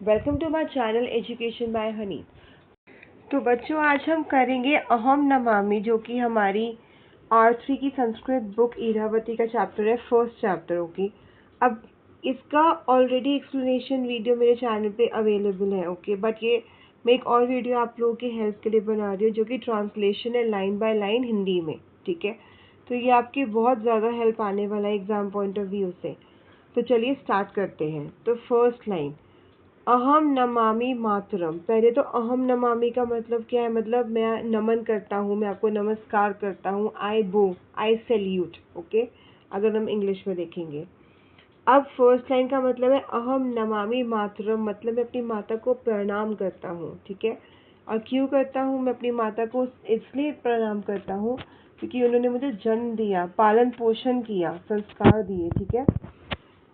Welcome to my channel education by Honey. तो बच्चों, आज हम करेंगे अहम नमामि, जो कि हमारी R3 की संस्कृत बुक इरावती का चैप्टर है, फर्स्ट चैप्टर होगी। अब इसका ऑलरेडी एक्सप्लेनेशन वीडियो मेरे चैनल पे अवेलेबल है, ओके। बट ये मैं एक और वीडियो आप लोगों की हेल्प के लिए बना रही हूँ, जो कि ट्रांसलेशन है लाइन बाय लाइन हिंदी में, ठीक है। तो ये आपकी बहुत ज़्यादा हेल्प आने वाला है एग्जाम पॉइंट ऑफ व्यू से। तो चलिए स्टार्ट करते हैं। तो फर्स्ट लाइन, अहम नमामि मातरम। पहले तो अहम नमामि का मतलब क्या है? मतलब मैं नमन करता हूँ, मैं आपको नमस्कार करता हूँ। आई बो, आई सैल्यूट, ओके, अगर हम इंग्लिश में देखेंगे। अब फर्स्ट लाइन का मतलब है अहम नमामि मातरम, मतलब मैं अपनी माता को प्रणाम करता हूँ, ठीक है। और क्यों करता हूँ? मैं अपनी माता को इसलिए प्रणाम करता हूँ क्योंकि उन्होंने मुझे जन्म दिया, पालन पोषण किया, संस्कार दिए, ठीक है।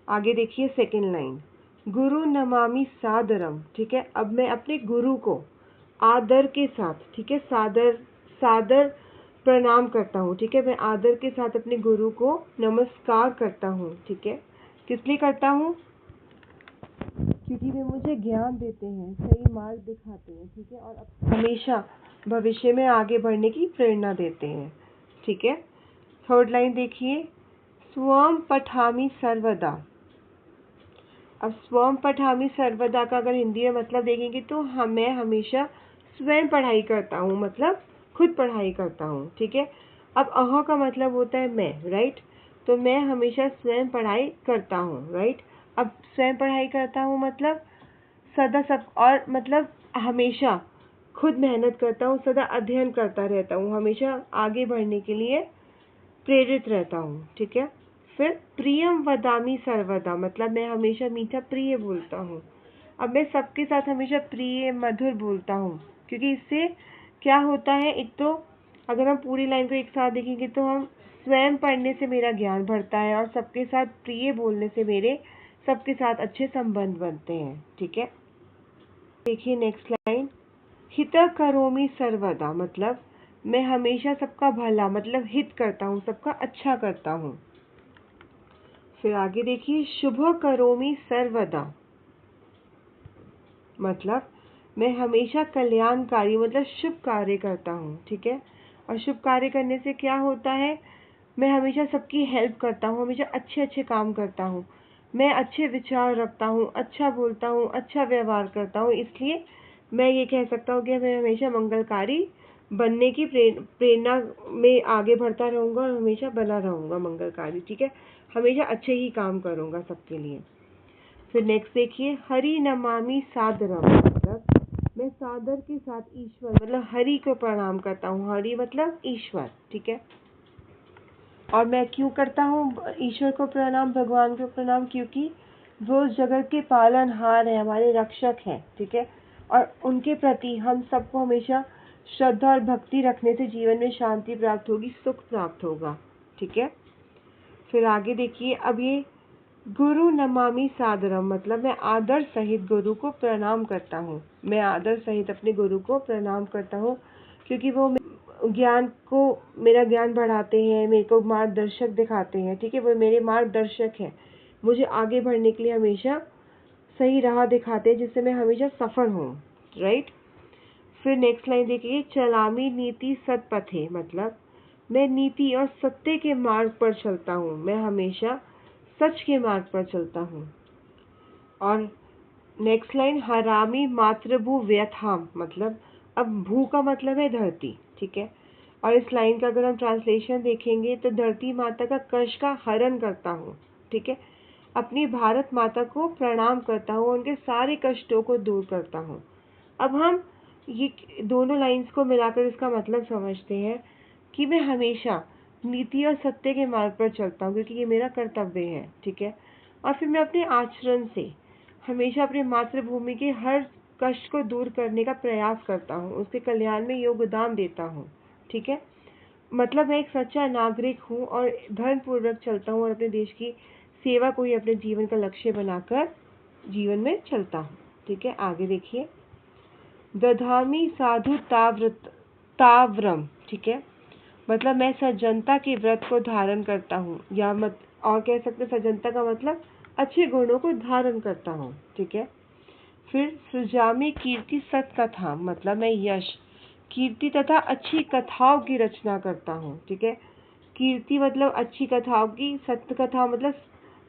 आगे देखिए सेकेंड लाइन, गुरु नमामि सादरम, ठीक है। अब मैं अपने गुरु को आदर के साथ, ठीक है, सादर प्रणाम करता हूँ, ठीक है। मैं आदर के साथ अपने गुरु को नमस्कार करता हूँ, ठीक है। किस लिए करता हूँ? क्योंकि वे मुझे ज्ञान देते हैं, सही मार्ग दिखाते हैं, ठीक है, और हमेशा भविष्य में आगे बढ़ने की प्रेरणा देते हैं, ठीक है। थर्ड लाइन देखिए, स्वम पठामि सर्वदा। अब स्वम पठामि सर्वदा का अगर हिंदी में मतलब देखेंगे तो मैं हमेशा स्वयं पढ़ाई करता हूँ, मतलब खुद पढ़ाई करता हूँ, ठीक है। अब अह का मतलब होता है मैं, राइट। तो मैं हमेशा स्वयं पढ़ाई करता हूँ, राइट। अब स्वयं पढ़ाई करता हूँ मतलब सदा सब, और मतलब हमेशा खुद मेहनत करता हूँ, सदा अध्ययन करता रहता हूँ, हमेशा आगे बढ़ने के लिए प्रेरित रहता हूँ, ठीक है। फिर प्रियम वदामि सर्वदा, मतलब मैं हमेशा मीठा प्रिय बोलता हूँ। अब मैं सबके साथ हमेशा प्रिय मधुर बोलता हूँ, क्योंकि इससे क्या होता है, एक तो अगर हम पूरी लाइन को एक साथ देखेंगे तो हम स्वयं पढ़ने से मेरा ज्ञान बढ़ता है, और सबके साथ प्रिय बोलने से मेरे सबके साथ अच्छे संबंध बनते हैं, ठीक है। देखिए नेक्स्ट लाइन, हित करोमि सर्वदा, मतलब मैं हमेशा सबका भला, मतलब हित करता हूँ, सबका अच्छा करता हूँ। फिर आगे देखिए, शुभ करोमि सर्वदा, मतलब मैं हमेशा कल्याणकारी, मतलब शुभ कार्य करता हूँ, ठीक है। और शुभ कार्य करने से क्या होता है, मैं हमेशा सबकी हेल्प करता हूँ, हमेशा अच्छे अच्छे काम करता हूँ, मैं अच्छे विचार रखता हूँ, अच्छा बोलता हूँ, अच्छा व्यवहार करता हूँ। इसलिए मैं ये कह सकता हूँ कि मैं हमेशा मंगलकारी बनने की प्रेरणा में आगे बढ़ता रहूँगा, और हमेशा बना रहूँगा मंगलकारी, ठीक है। हमेशा अच्छे ही काम करूँगा सबके लिए। फिर नेक्स्ट देखिए, हरि नमामि सादरम, मतलब मैं सादर के साथ ईश्वर, मतलब हरि को प्रणाम करता हूँ। हरि मतलब ईश्वर, ठीक है। और मैं क्यों करता हूँ ईश्वर को प्रणाम, भगवान को प्रणाम? क्योंकि वो जगत के पालनहार है, हमारे रक्षक हैं, ठीक है। और उनके प्रति हम सबको हमेशा श्रद्धा और भक्ति रखने से जीवन में शांति प्राप्त होगी, सुख प्राप्त होगा, ठीक है। फिर आगे देखिए, अब ये गुरु नमामि सादरम, मतलब मैं आदर सहित गुरु को प्रणाम करता हूँ। मैं आदर सहित अपने गुरु को प्रणाम करता हूँ, क्योंकि वो ज्ञान को, मेरा ज्ञान बढ़ाते हैं, मेरे को मार्गदर्शक दिखाते हैं, ठीक है। वो मेरे मार्गदर्शक हैं, मुझे आगे बढ़ने के लिए हमेशा सही राह दिखाते हैं, जिससे मैं हमेशा सफल हूँ, राइट। फिर नेक्स्ट लाइन देखिए, चलामी नीति सत्पथे, मतलब मैं नीति और सत्य के मार्ग पर चलता हूँ, मैं हमेशा सच के मार्ग पर चलता हूँ। और नेक्स्ट लाइन, हरामी मातृभू व्यथाम, मतलब अब भू का मतलब है धरती, ठीक है। और इस लाइन का अगर हम ट्रांसलेशन देखेंगे तो धरती माता का कष्ट का हरण करता हूँ, ठीक है। अपनी भारत माता को प्रणाम करता हूँ, उनके सारे कष्टों को दूर करता हूँ। अब हम ये दोनों लाइंस को मिलाकर इसका मतलब समझते हैं कि मैं हमेशा नीति और सत्य के मार्ग पर चलता हूँ, क्योंकि ये मेरा कर्तव्य है, ठीक है। और फिर मैं अपने आचरण से हमेशा अपनी मातृभूमि के हर कष्ट को दूर करने का प्रयास करता हूँ, उसके कल्याण में योगदान देता हूँ, ठीक है। मतलब मैं एक सच्चा नागरिक हूँ और धर्मपूर्वक चलता हूँ, और अपने देश की सेवा को ही अपने जीवन का लक्ष्य बनाकर जीवन में चलता हूँ, ठीक है। आगे देखिए, दधामी साधु ताव्रम, ठीक है, मतलब मैं सज्जनता के व्रत को धारण करता हूँ, या मत और कह सकते सज्जनता का मतलब अच्छे गुणों को धारण करता हूँ, ठीक है। फिर सृजामि कीर्ति सत्कथा, मतलब मैं यश, कीर्ति तथा अच्छी कथाओं की रचना करता हूँ। ठीक है, कीर्ति मतलब अच्छी कथाओं की, सत्य कथा मतलब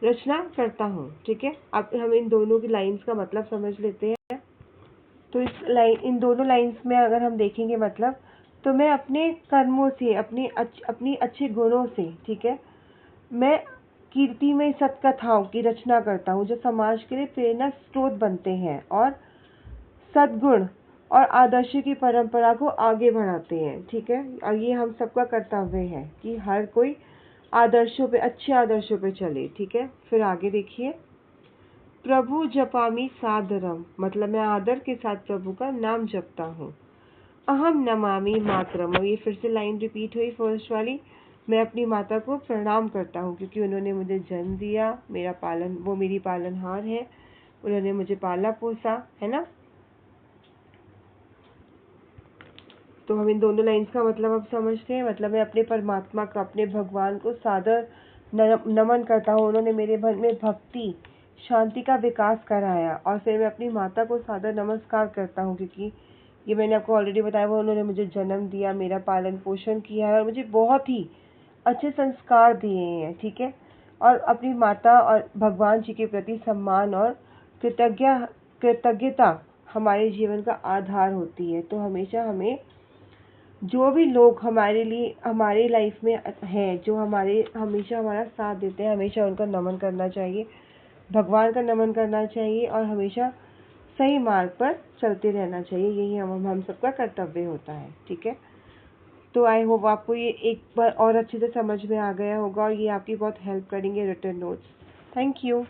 रचना करता हूँ। ठीक है, अब हम इन दोनों की लाइंस का मतलब समझ लेते हैं। तो इन दोनों लाइंस में अगर हम देखेंगे मतलब, तो मैं अपने कर्मों से, अपनी अच्छे गुणों से, ठीक है, मैं कीर्ति में सत्कथाओं की रचना करता हूँ जो समाज के लिए प्रेरणा स्रोत बनते हैं और सद्गुण और आदर्श की परंपरा को आगे बढ़ाते हैं। ठीक है, और ये हम सबका कर्तव्य है कि हर कोई आदर्शों पे, अच्छे आदर्शों पे चले। ठीक है, फिर आगे देखिए, प्रभु जपामि सादरम, मतलब मैं आदर के साथ प्रभु का नाम जपता हूँ। अहम नमामि मातरम, ये फिर से लाइन रिपीट हुई फर्स्ट वाली, मैं अपनी माता को प्रणाम करता हूँ क्योंकि उन्होंने मुझे जन्म दिया, वो मेरी पालनहार है, उन्होंने मुझे पाला पोसा, है ना। तो हम इन दोनों लाइंस का मतलब अब समझते हैं। मतलब मैं अपने परमात्मा का, अपने भगवान को सादर नमन करता हूँ, उन्होंने मेरे मन में भक्ति शांति का विकास कराया। और फिर मैं अपनी माता को सादर नमस्कार करता हूँ क्योंकि ये मैंने आपको ऑलरेडी बताया, वो उन्होंने मुझे जन्म दिया, मेरा पालन पोषण किया है और मुझे बहुत ही अच्छे संस्कार दिए हैं। ठीक है, और अपनी माता और भगवान जी के प्रति सम्मान और कृतज्ञता हमारे जीवन का आधार होती है। तो हमेशा हमें जो भी लोग हमारे लिए, हमारे लाइफ में हैं, जो हमेशा हमारा साथ देते हैं, हमेशा उनका नमन करना चाहिए, भगवान का नमन करना चाहिए और हमेशा सही मार्ग पर चलते रहना चाहिए। यही हम सबका कर्तव्य होता है। ठीक है, तो आई होप आपको ये एक बार और अच्छे से समझ में आ गया होगा और ये आपकी बहुत हेल्प करेंगे रिटन नोट्स। Thank you.